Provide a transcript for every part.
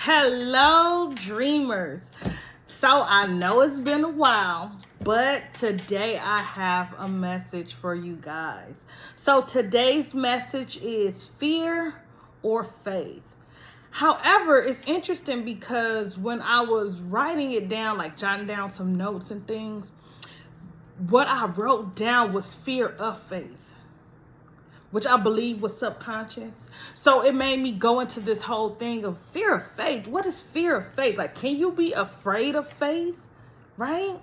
Hello, dreamers. So I know it's been a while, but today I have a message for you guys. So today's message is fear or faith. However, it's interesting because when I was writing it down, like jotting down some notes and things, what I wrote down was fear of faith, which I believe was subconscious. So it made me go into this whole thing of fear of faith. What is fear of faith? Like, can you be afraid of faith? Right?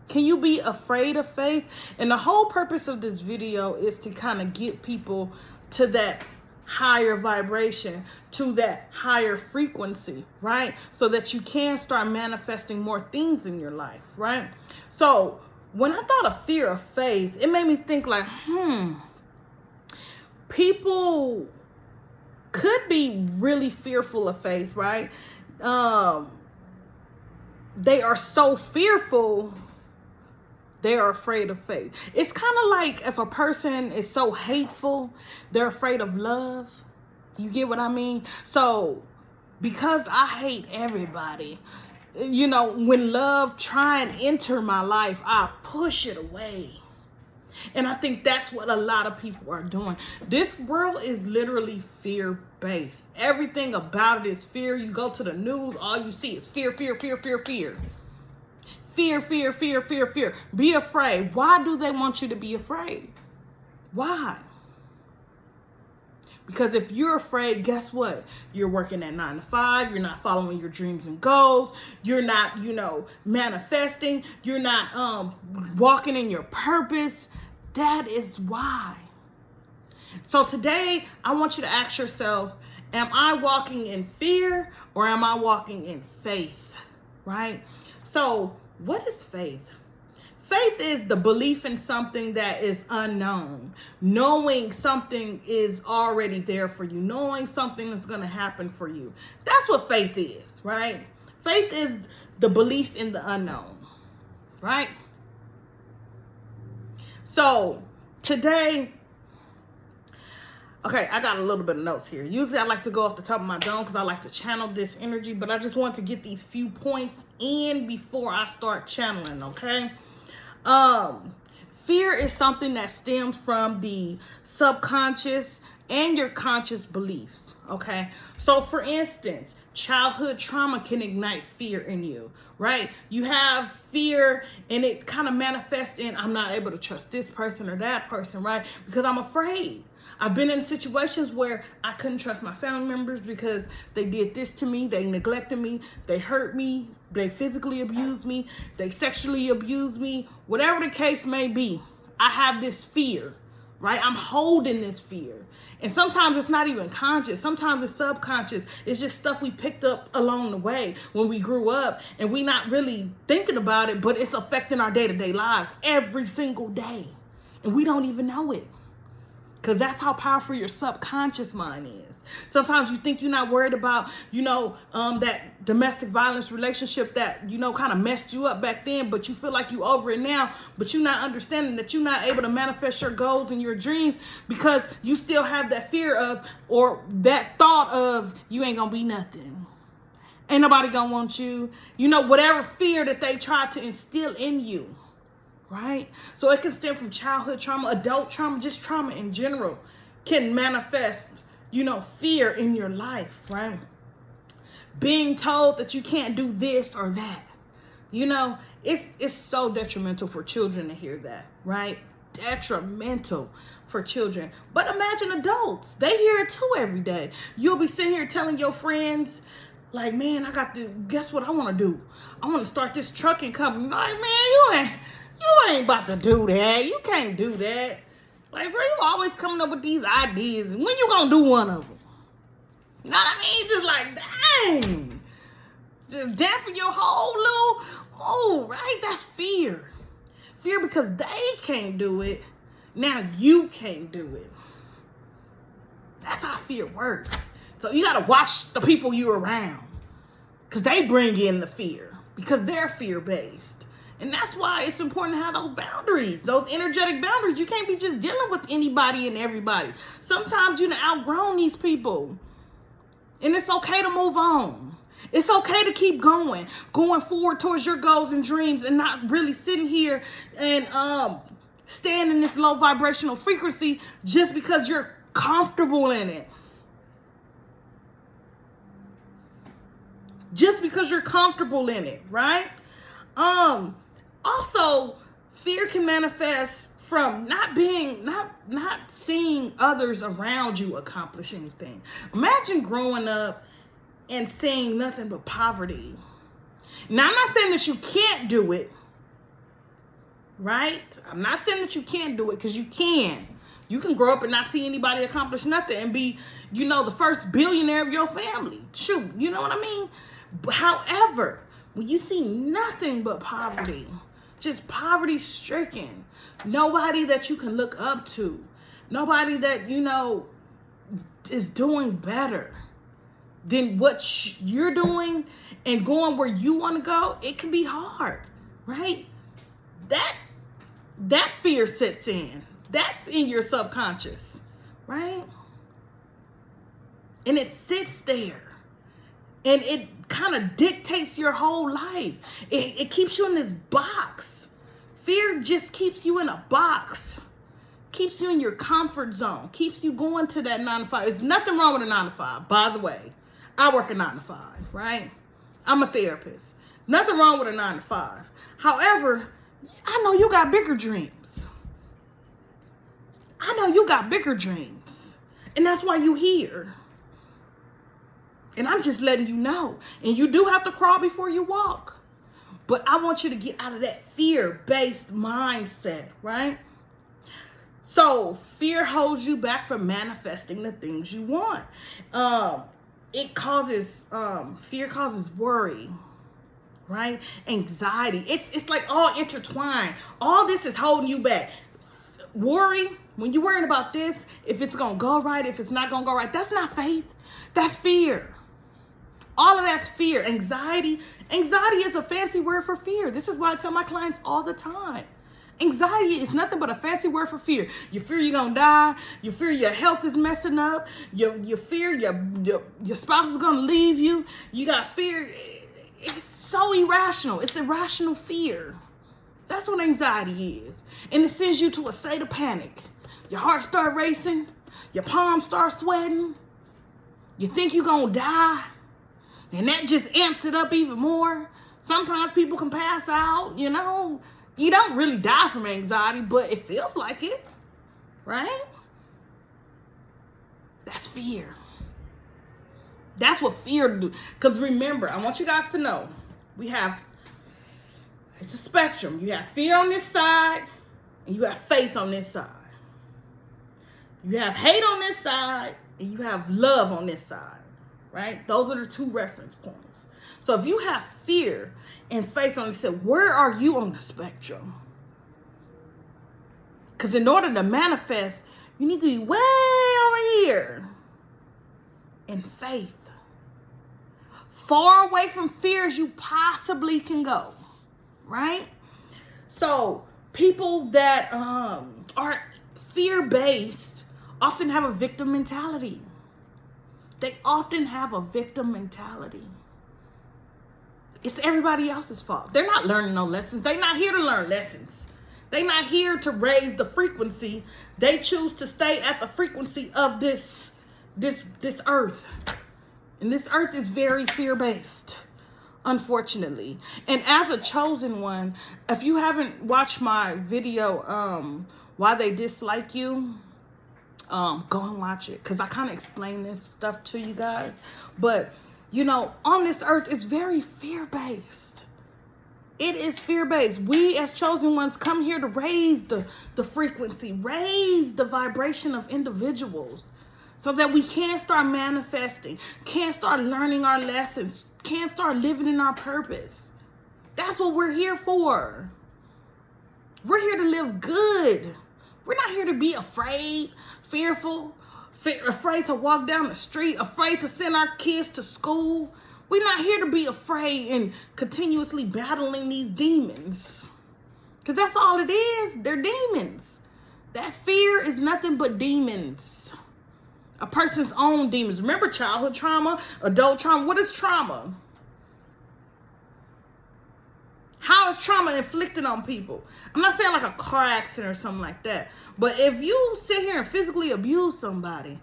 Can you be afraid of faith? And the whole purpose of this video is to kind of get people to that higher vibration, to that higher frequency, right? So that you can start manifesting more things in your life, right? So when I thought of fear of faith, it made me think like, people could be really fearful of faith, right? They are so fearful, they are afraid of faith. It's kind of like if a person is so hateful, they're afraid of love. You get what I mean? So because I hate everybody, when love try and enter my life, I push it away. And I think that's what a lot of people are doing. This world is literally fear-based. Everything about it is fear. You go to the news, all you see is fear, fear, fear, fear, fear. Fear, fear, fear, fear, fear. Be afraid. Why do they want you to be afraid? Why? Because if you're afraid, guess what? You're working at 9 to 5. You're not following your dreams and goals. You're not, manifesting. You're not walking in your purpose. That is why. So today, I want you to ask yourself, am I walking in fear or am I walking in faith? Right? So what is faith? Faith is the belief in something that is unknown, knowing something is already there for you, knowing something is going to happen for you. That's what faith is, right? Faith is the belief in the unknown, right? So today, okay, I got a little bit of notes here. Usually I like to go off the top of my dome because I like to channel this energy, but I just want to get these few points in before I start channeling, okay? Fear is something that stems from the subconscious and your conscious beliefs, okay? So for instance, childhood trauma can ignite fear in you, right? You have fear and it kind of manifests in, I'm not able to trust this person or that person, right? Because I'm afraid. I've been in situations where I couldn't trust my family members because they did this to me, they neglected me, they hurt me, they physically abused me, they sexually abused me, whatever the case may be. I have this fear, right? I'm holding this fear. And sometimes it's not even conscious. Sometimes it's subconscious. It's just stuff we picked up along the way when we grew up and we not really thinking about it, but it's affecting our day-to-day lives every single day. And we don't even know it. Because that's how powerful your subconscious mind is. Sometimes you think you're not worried about, that domestic violence relationship that, kind of messed you up back then, but you feel like you over it now, but you're not understanding that you're not able to manifest your goals and your dreams because you still have that fear of, or that thought of, you ain't gonna be nothing. Ain't nobody gonna want you. Whatever fear that they try to instill in you. Right? So it can stem from childhood trauma, adult trauma, just trauma in general can manifest, fear in your life, right? Being told that you can't do this or that, it's so detrimental for children to hear that, right? Detrimental for children. But imagine adults, they hear it too every day. You'll be sitting here telling your friends, like, man, guess what I want to do? I want to start this trucking company. Like, man, you ain't about to do that. You can't do that. Like, bro, you always coming up with these ideas. When you gonna do one of them? You know what I mean? Just like, dang. Just dampen your whole little mood, right? That's fear. Fear because they can't do it. Now you can't do it. That's how fear works. So you gotta watch the people you're around. Because they bring in the fear. Because they're fear-based. And that's why it's important to have those boundaries, those energetic boundaries. You can't be just dealing with anybody and everybody. Sometimes you've outgrown these people. And it's okay to move on. It's okay to keep going forward towards your goals and dreams, and not really sitting here and staying in this low vibrational frequency just because you're comfortable in it. Just because you're comfortable in it, right? Also, fear can manifest from not seeing others around you accomplishing things. Imagine growing up and seeing nothing but poverty. Now, I'm not saying that you can't do it, right? I'm not saying that you can't do it, because you can. You can grow up and not see anybody accomplish nothing and be, the first billionaire of your family. Shoot, you know what I mean? However, when you see nothing but poverty, just poverty stricken, nobody that you can look up to, nobody that, is doing better than what you're doing and going where you want to go, it can be hard, right? That fear sets in. That's in your subconscious, right? And it sits there. And it kind of dictates your whole life. It keeps you in this box. Fear just keeps you in a box. Keeps you in your comfort zone. Keeps you going to that 9 to 5. There's nothing wrong with a 9 to 5, by the way. I work a 9 to 5, right? I'm a therapist. Nothing wrong with a 9 to 5. However, I know you got bigger dreams. I know you got bigger dreams. And that's why you here. And I'm just letting you know. And you do have to crawl before you walk. But I want you to get out of that fear-based mindset, right? So fear holds you back from manifesting the things you want. Fear causes worry, right? Anxiety. It's like all intertwined. All this is holding you back. Worry, when you're worrying about this, if it's going to go right, if it's not going to go right, that's not faith. That's fear. All of that's fear. Anxiety is a fancy word for fear. This is what I tell my clients all the time. Anxiety is nothing but a fancy word for fear. You fear you're going to die. You fear your health is messing up. You fear your spouse is going to leave you. You got fear. It's so irrational. It's irrational fear. That's what anxiety is. And it sends you to a state of panic. Your heart start racing. Your palms start sweating. You think you're going to die. And that just amps it up even more. Sometimes people can pass out, You don't really die from anxiety, but it feels like it, right? That's fear. That's what fear do. Because remember, I want you guys to know, it's a spectrum. You have fear on this side, and you have faith on this side. You have hate on this side, and you have love on this side. Right? Those are the two reference points. So if you have fear and faith on this side, where are you on the spectrum? Because in order to manifest, you need to be way over here in faith. Far away from fear as you possibly can go. Right? So people that are fear-based often have a victim mentality. They often have a victim mentality. It's everybody else's fault. They're not learning no lessons. They're not here to learn lessons. They're not here to raise the frequency. They choose to stay at the frequency of this earth. And this earth is very fear-based, unfortunately. And as a chosen one, if you haven't watched my video, Why They Dislike You, go and watch it, because I kind of explain this stuff to you guys. But, on this earth, it's very fear-based. It is fear-based. We as chosen ones come here to raise the frequency, raise the vibration of individuals so that we can start manifesting, can start learning our lessons, can start living in our purpose. That's what we're here for. We're here to live good. We're not here to be afraid, fearful, afraid to walk down the street, afraid to send our kids to school. We're not here to be afraid and continuously battling these demons. Because that's all it is. They're demons. That fear is nothing but demons. A person's own demons. Remember childhood trauma, adult trauma. What is trauma? How is trauma inflicted on people? I'm not saying like a car accident or something like that. But if you sit here and physically abuse somebody,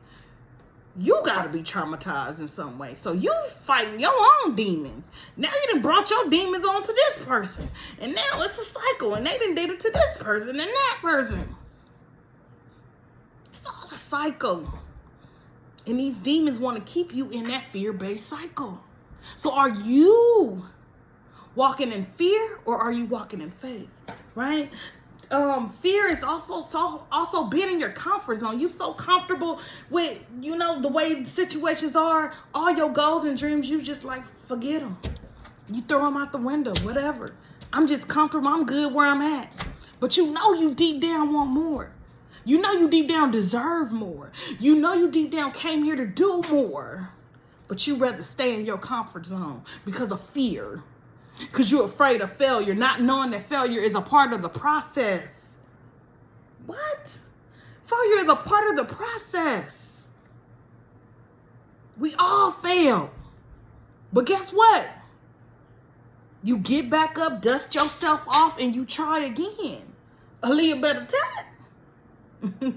you got to be traumatized in some way. So you fighting your own demons. Now you done brought your demons onto this person. And now it's a cycle. And they done did it to this person and that person. It's all a cycle. And these demons want to keep you in that fear-based cycle. So are you walking in fear or are you walking in faith? Right? Fear is also being in your comfort zone. You so comfortable with, the way situations are, all your goals and dreams, you just like, forget them. You throw them out the window, whatever. I'm just comfortable. I'm good where I'm at. But you deep down want more. You deep down deserve more. You deep down came here to do more. But you rather stay in your comfort zone because of fear. Because you're afraid of failure, not knowing that failure is a part of the process. What? Failure is a part of the process. We all fail. But guess what? You get back up, dust yourself off, and you try again. Aaliyah better tell it.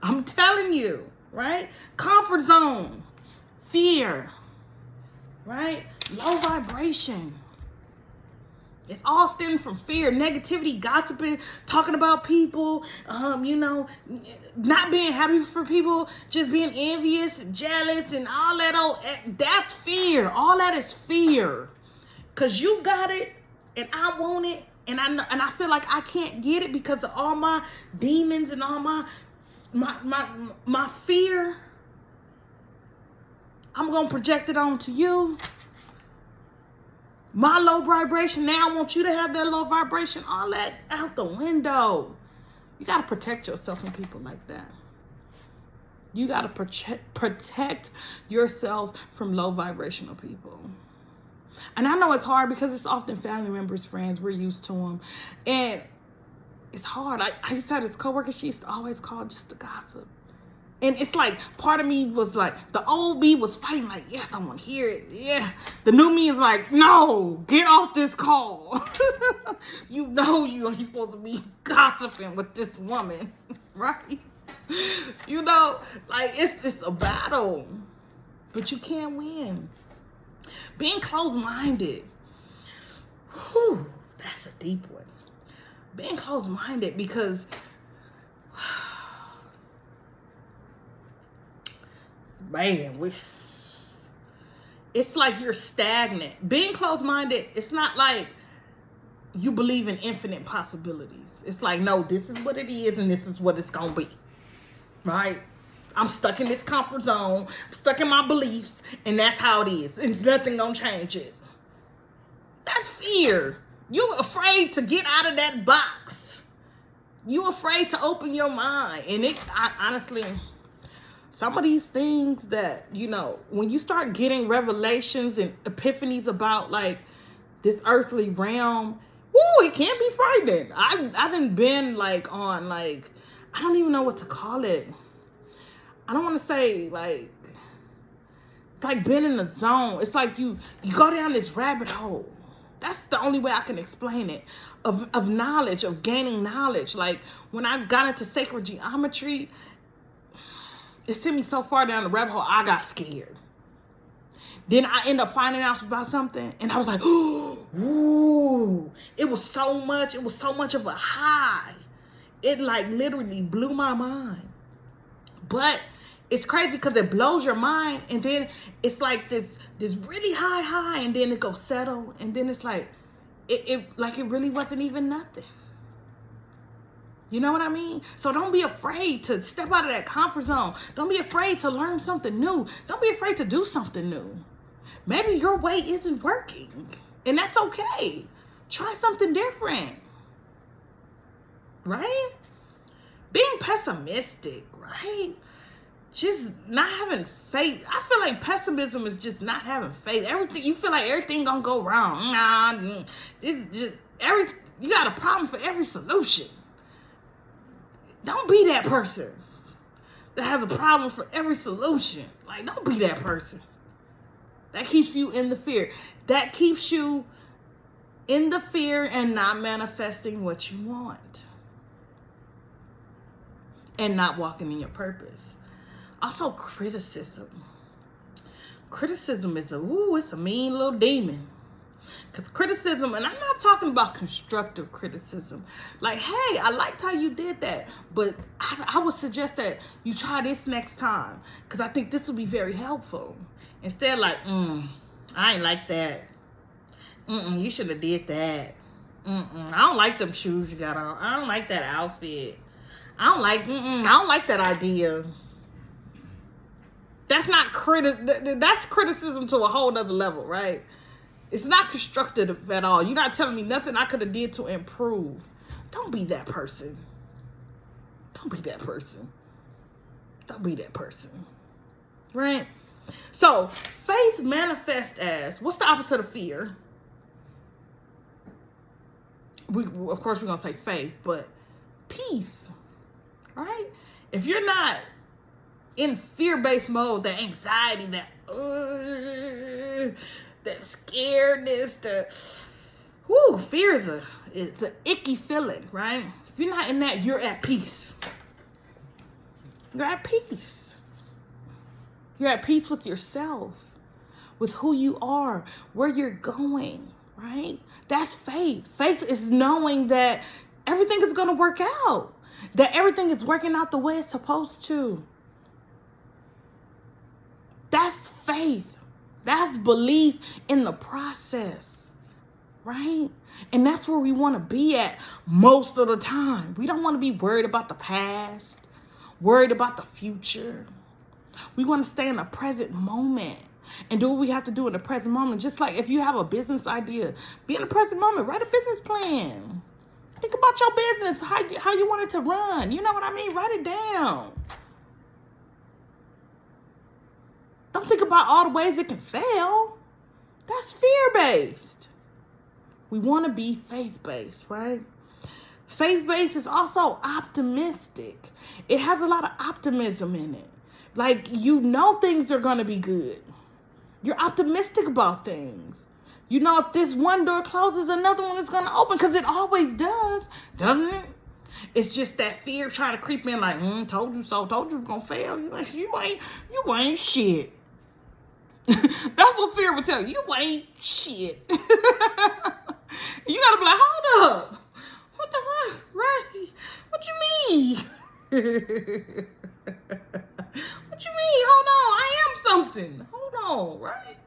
I'm telling you, right? Comfort zone, fear, right? Low vibration. It's all stemming from fear, negativity, gossiping, talking about people, not being happy for people, just being envious and jealous and all that. That's fear. All that is fear. Because you got it and I want it and I feel like I can't get it because of all my demons and all my fear. I'm going to project it onto you. My low vibration, now I want you to have that low vibration, all that out the window. You got to protect yourself from people like that. You got to protect yourself from low vibrational people. And I know it's hard because it's often family members, friends, we're used to them. And it's hard. I used to have this coworker, she used to always call just to gossip. And it's like, part of me was like, the old me was fighting like, yes, I want to hear it. Yeah. The new me is like, no, get off this call. You're supposed to be gossiping with this woman, right? It's a battle, but you can't win. Being closed-minded. Whew, that's a deep one. Being closed-minded because man, it's like you're stagnant. Being closed-minded, it's not like you believe in infinite possibilities. It's like, no, this is what it is and this is what it's going to be. Right? I'm stuck in this comfort zone. I'm stuck in my beliefs and that's how it is. And nothing going to change it. That's fear. You're afraid to get out of that box. You're afraid to open your mind. And honestly, some of these things that, when you start getting revelations and epiphanies about like this earthly realm, it can be frightening. I've been like on like, I don't even know what to call it. I don't want to say like, it's like being in the zone. It's like you go down this rabbit hole. That's the only way I can explain it. Of knowledge, of gaining knowledge. Like when I got into sacred geometry, it sent me so far down the rabbit hole, I got scared. Then I ended up finding out about something, and I was like, ooh, it was so much of a high. It like literally blew my mind. But it's crazy because it blows your mind, and then it's like this really high, and then it goes settle, and then it's like, it really wasn't even nothing. You know what I mean? So don't be afraid to step out of that comfort zone. Don't be afraid to learn something new. Don't be afraid to do something new. Maybe your way isn't working, and that's okay. Try something different, right? Being pessimistic, right? Just not having faith. I feel like pessimism is just not having faith. You feel like everything gonna go wrong. Nah, this is just you got a problem for every solution. Don't be that person that has a problem for every solution. Like, don't be that person. That keeps you in the fear. That keeps you in the fear and not manifesting what you want. And not walking in your purpose. Also, criticism. Criticism is it's a mean little demon. Because criticism, and I'm not talking about constructive criticism. Like, hey, I liked how you did that, but I would suggest that you try this next time, because I think this will be very helpful. Instead, like, I ain't like that. You should have did that. I don't like them shoes you got on. I don't like that outfit. I don't like that idea. That's not that's criticism to a whole nother level, right? It's not constructive at all. You're not telling me nothing I could have did to improve. Don't be that person. Don't be that person. Don't be that person. Right? So, faith manifests as, what's the opposite of fear? Of course, we're going to say faith, but peace. Right? If you're not in fear-based mode, that anxiety, that scaredness, fear it's an icky feeling, right? If you're not in that, you're at peace. You're at peace. You're at peace with yourself, with who you are, where you're going, right? That's faith. Faith is knowing that everything is going to work out, that everything is working out the way it's supposed to. That's faith. That's belief in the process, right? And that's where we want to be at most of the time. We don't want to be worried about the past, worried about the future. We want to stay in the present moment and do what we have to do in the present moment. Just like if you have a business idea, be in the present moment. Write a business plan. Think about your business, how you want it to run. You know what I mean? Write it down. Don't think about all the ways it can fail. That's fear-based. We want to be faith-based, right? Faith-based is also optimistic. It has a lot of optimism in it. Like, you know things are going to be good. You're optimistic about things. You know if this one door closes, another one is going to open, because it always does, doesn't it? It's just that fear trying to creep in like, told you so, told you it was going to fail. You ain't shit. That's what fear would tell you. You ain't shit. You gotta be like, hold up. What the fuck? Right? What you mean? What you mean? Hold on. I am something. Hold on, right?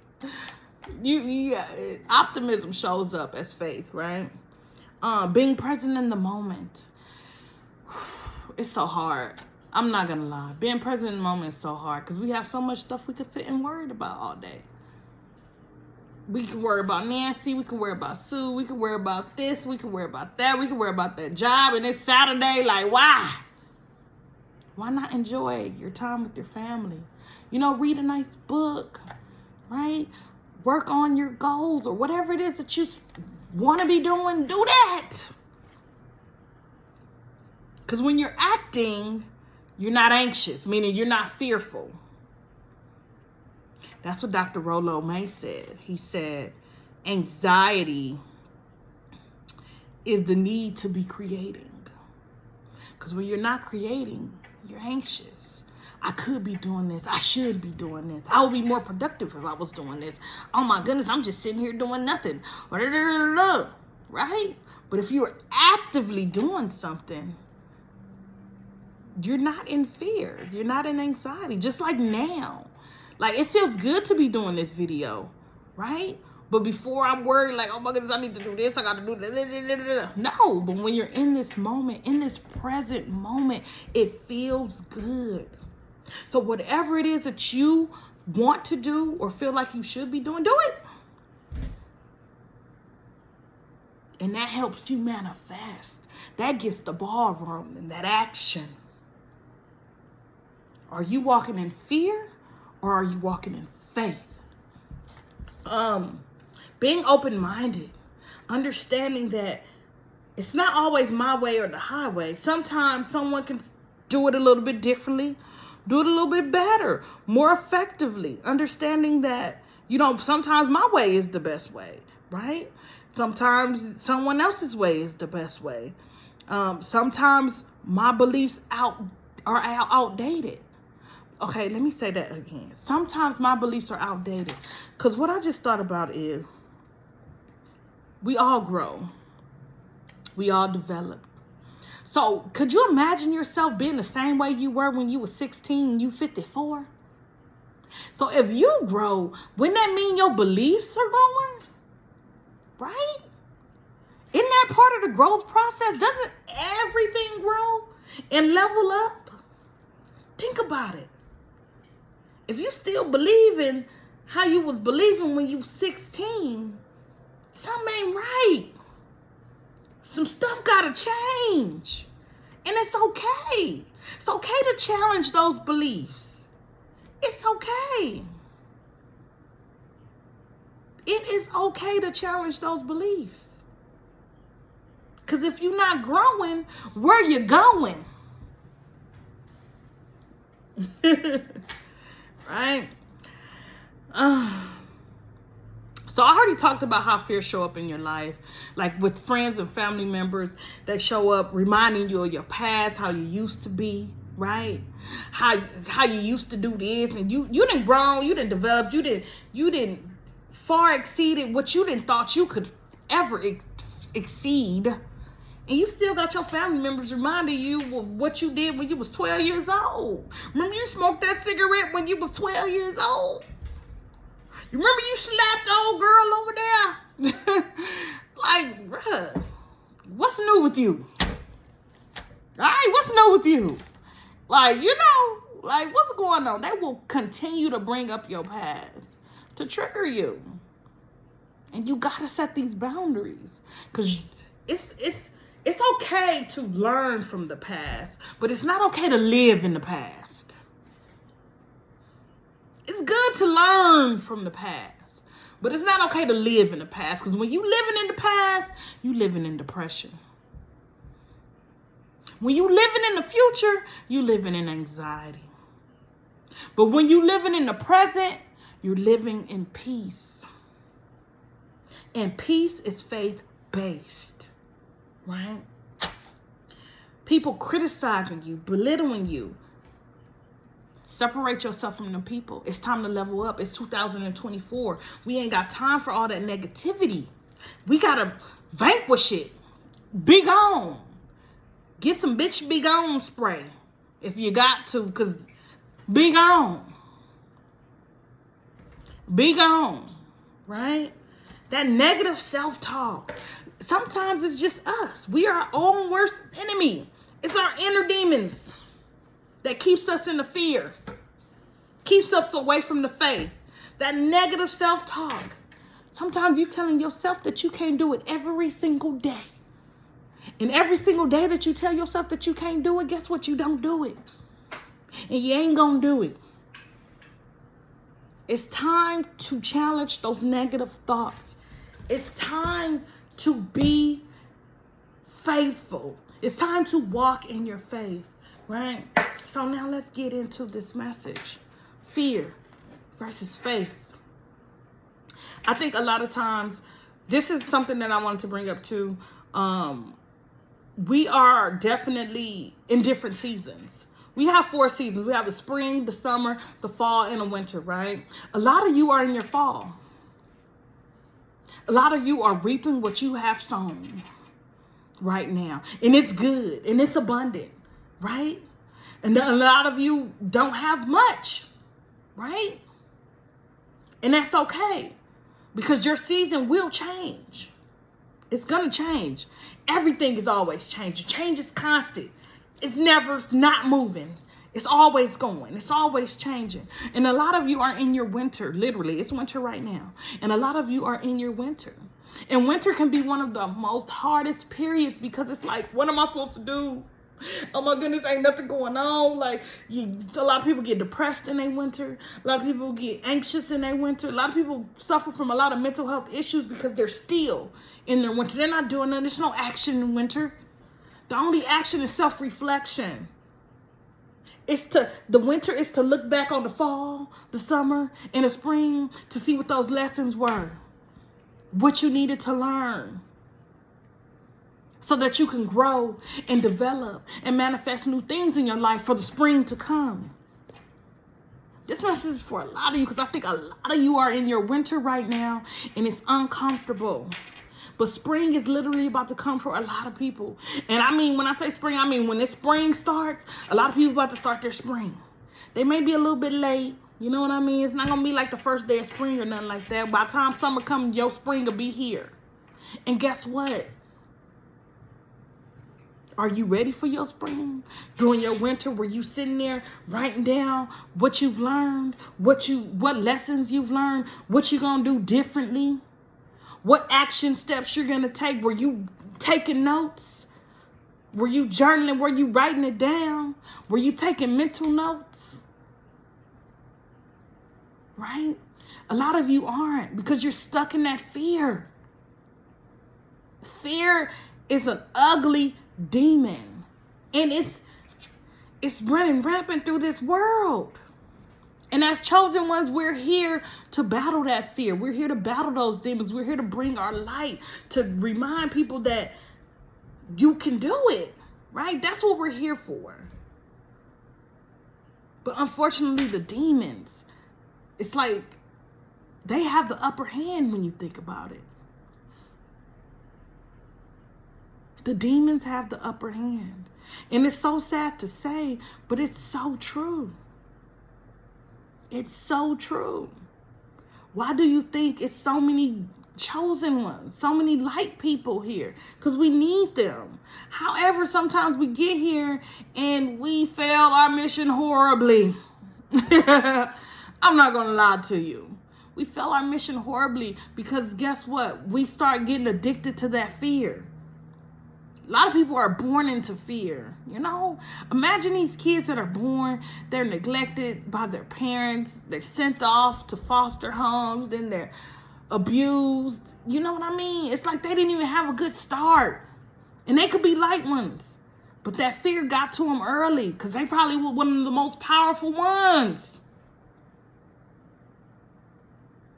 Optimism shows up as faith, right? Being present in the moment. It's so hard. I'm not going to lie. Being present in the moment is so hard because we have so much stuff we could sit and worry about all day. We can worry about Nancy. We can worry about Sue. We can worry about this. We can worry about that. We can worry about that job. And it's Saturday. Like, why? Why not enjoy your time with your family? You know, read a nice book, right? Work on your goals or whatever it is that you want to be doing. Do that. Because when you're acting, you're not anxious, meaning you're not fearful. That's what Dr. Rollo May said. He said, anxiety is the need to be creating. Because when you're not creating, you're anxious. I could be doing this. I should be doing this. I would be more productive if I was doing this. Oh my goodness, I'm just sitting here doing nothing. Right? But if you're actively doing something, you're not in fear. You're not in anxiety. Just like now. Like, it feels good to be doing this video, right? But before I'm worried, like, oh my goodness, I need to do this. I got to do this. No, but when you're in this moment, in this present moment, it feels good. So whatever it is that you want to do or feel like you should be doing, do it. And that helps you manifest. That gets the ball rolling, that action. Are you walking in fear or are you walking in faith? Being open-minded, understanding that it's not always my way or the highway. Sometimes someone can do it a little bit differently, do it a little bit better, more effectively. Understanding that, sometimes my way is the best way, right? Sometimes someone else's way is the best way. Sometimes my beliefs are outdated. Okay, let me say that again. Sometimes my beliefs are outdated. Because what I just thought about is we all grow. We all develop. So could you imagine yourself being the same way you were when you were 16 and you 54? So if you grow, wouldn't that mean your beliefs are growing? Right? Isn't that part of the growth process? Doesn't everything grow and level up? Think about it. If you still believe in how you was believing when you 16, something ain't right. Some stuff gotta change. And it's okay. It's okay to challenge those beliefs. It's okay. It is okay to challenge those beliefs. Because if you're not growing, where you going? Right? So I already talked about how fear show up in your life, like with friends and family members that show up reminding you of your past, how you used to be, right? How you used to do this, and you didn't grow, you didn't develop, you didn't far exceeded what you didn't thought you could ever exceed. And you still got your family members reminding you of what you did when you was 12 years old. Remember you smoked that cigarette when you was 12 years old? You remember you slapped the old girl over there? Like, bruh, what's new with you? All right, what's new with you? Like, like what's going on? They will continue to bring up your past to trigger you. And you got to set these boundaries. Because it's okay to learn from the past, but it's not okay to live in the past. It's good to learn from the past, but it's not okay to live in the past, because when you living in the past, you living in depression. When you living in the future, you living in anxiety. But when you living in the present, you're living in peace. And peace is faith-based. Right? People criticizing you, belittling you. Separate yourself from them people. It's time to level up. It's 2024. We ain't got time for all that negativity. We gotta vanquish it. Be gone. Get some bitch be gone spray if you got to, because be gone. Be gone. Right? That negative self-talk. Sometimes it's just us. We are our own worst enemy. It's our inner demons that keeps us in the fear, keeps us away from the faith. That negative self-talk. Sometimes you're telling yourself that you can't do it every single day. And every single day that you tell yourself that you can't do it, guess what? You don't do it. And you ain't gonna do it. It's time to challenge those negative thoughts. It's time to be faithful. It's time to walk in your faith, right? So now let's get into this message. Fear versus faith. I think a lot of times, this is something that I wanted to bring up too. We are definitely in different seasons. We have 4 seasons. We have the spring, the summer, the fall, and the winter, right? A lot of you are in your fall. A lot of you are reaping what you have sown right now. And it's good and it's abundant, right? And a lot of you don't have much, right? And that's okay, because your season will change. It's going to change. Everything is always changing. Change is constant. It's never not moving. It's always going. It's always changing. And a lot of you are in your winter. Literally, it's winter right now. And a lot of you are in your winter. And winter can be one of the most hardest periods, because it's like, what am I supposed to do? Oh my goodness, ain't nothing going on. Like, a lot of people get depressed in their winter. A lot of people get anxious in their winter. A lot of people suffer from a lot of mental health issues because they're still in their winter. They're not doing nothing. There's no action in winter. The only action is self-reflection. The winter is to look back on the fall, the summer, and the spring to see what those lessons were. what you needed to learn so that you can grow and develop and manifest new things in your life for the spring to come. This message is for a lot of you because I think a lot of you are in your winter right now and it's uncomfortable. But spring is literally about to come for a lot of people. And I mean, when I say spring, I mean when this spring starts, a lot of people about to start their spring. They may be a little bit late. You know what I mean? It's not going to be like the first day of spring or nothing like that. By the time summer comes, your spring will be here. And guess what? Are you ready for your spring? During your winter, were you sitting there writing down what you've learned, what lessons you've learned, what you're going to do differently, what action steps you're going to take? Were you taking notes? Were you journaling? Were you writing it down? Were you taking mental notes? Right? A lot of you aren't because you're stuck in that fear. Fear is an ugly demon, and it's running rampant through this world. And as chosen ones, we're here to battle that fear. We're here to battle those demons. We're here to bring our light, to remind people that you can do it, right? That's what we're here for. But unfortunately, the demons, it's like they have the upper hand when you think about it. The demons have the upper hand. And it's so sad to say, but it's so true. It's so true. Why do you think it's so many chosen ones, so many light people here? Because we need them. However, sometimes we get here and we fail our mission horribly. I'm not going to lie to you. We fail our mission horribly because guess what? We start getting addicted to that fear. A lot of people are born into fear, you know? Imagine these kids that are born, they're neglected by their parents, they're sent off to foster homes, then they're abused. You know what I mean? It's like they didn't even have a good start. And they could be light ones. But that fear got to them early because they probably were one of the most powerful ones.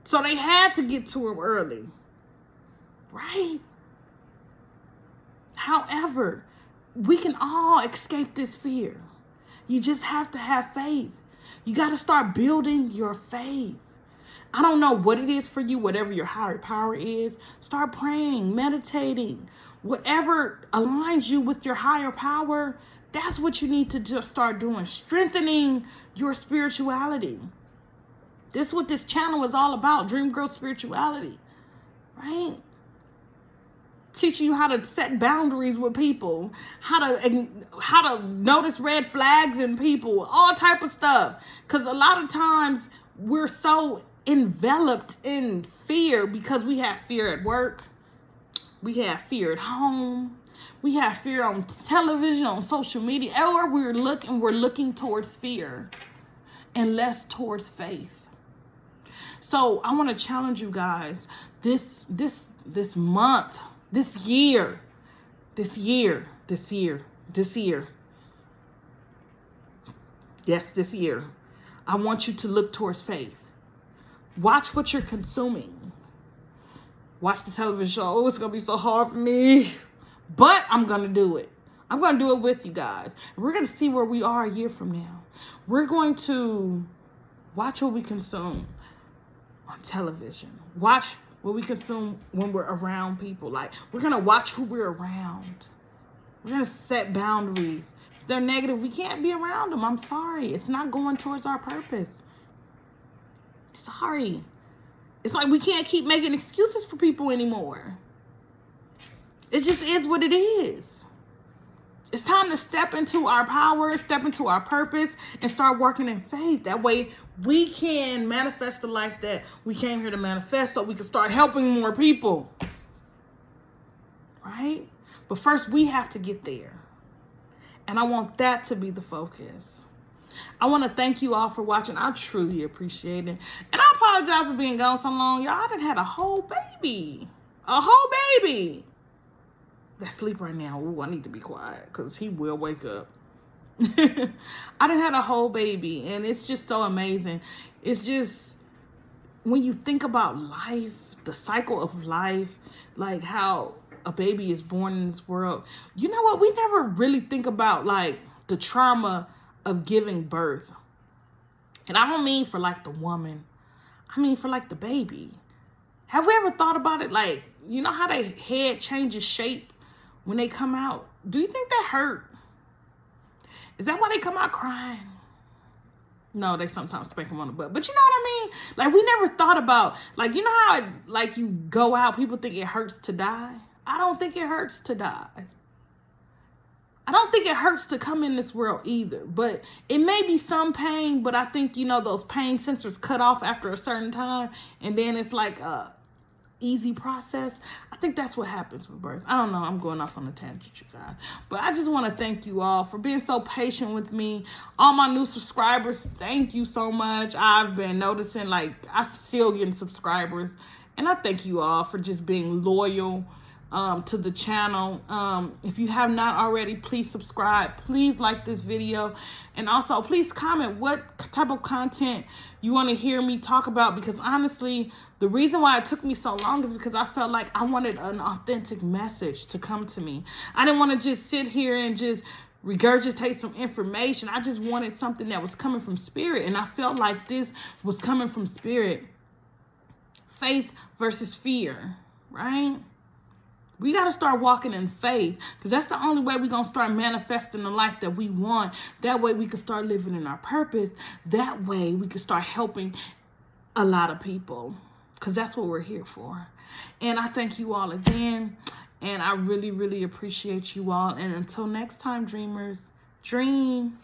So they had to get to them early, right? However, we can all escape this fear. You just have to have faith. You got to start building your faith. I don't know what it is for you, whatever your higher power is. Start praying, meditating. Whatever aligns you with your higher power, that's what you need to just start doing. Strengthening your spirituality. This is what this channel is all about, Dream Girl Spirituality, right? Teaching you how to set boundaries with people, how to notice red flags in people, all type of stuff. Because a lot of times we're so enveloped in fear because we have fear at work, we have fear at home, we have fear on television, on social media. Or we're looking towards fear and less towards faith. So I want to challenge you guys this month. This year, yes, this year, I want you to look towards faith. Watch what you're consuming. Watch the television show. Oh, it's going to be so hard for me, but I'm going to do it. I'm going to do it with you guys. We're going to see where we are a year from now. We're going to watch what we consume on television. Watch what we consume when we're around people. Like, we're going to watch who we're around. We're going to set boundaries. If they're negative, we can't be around them. I'm sorry. It's not going towards our purpose. Sorry. It's like we can't keep making excuses for people anymore. It just is what it is. It's time to step into our power, step into our purpose, and start working in faith. That way we can manifest the life that we came here to manifest so we can start helping more people. Right? But first, we have to get there. And I want that to be the focus. I want to thank you all for watching. I truly appreciate it. And I apologize for being gone so long. Y'all, I done had a whole baby. A whole baby. That's asleep right now. Ooh, I need to be quiet because he will wake up. I done had a whole baby, and it's just so amazing. It's just, when you think about life, the cycle of life, like how a baby is born in this world. You know what? We never really think about like the trauma of giving birth. And I don't mean for like the woman. I mean for like the baby. Have we ever thought about it? Like, you know how their head changes shape when they come out? Do you think that hurt? Is that why they come out crying? No, they sometimes spank them on the butt. But you know what I mean? Like, we never thought about, like, you know how, like, you go out, people think it hurts to die? I don't think it hurts to die. I don't think it hurts to come in this world either. But it may be some pain, but I think, you know, those pain sensors cut off after a certain time, and then it's like a easy process. I think that's what happens with birth. I don't know. I'm going off on a tangent, you guys. But I just want to thank you all for being so patient with me. All my new subscribers, thank you so much. I've been noticing, like, I'm still getting subscribers. And I thank you all for just being loyal to the channel. If you have not already, please subscribe. Please like this video. And also, please comment what type of content you want to hear me talk about. Because honestly, the reason why it took me so long is because I felt like I wanted an authentic message to come to me. I didn't want to just sit here and just regurgitate some information. I just wanted something that was coming from spirit. And I felt like this was coming from spirit. Faith versus fear, right? We got to start walking in faith, because that's the only way we're going to start manifesting the life that we want. That way we can start living in our purpose. That way we can start helping a lot of people, because that's what we're here for. And I thank you all again. And I really, really appreciate you all. And until next time, dreamers, dream.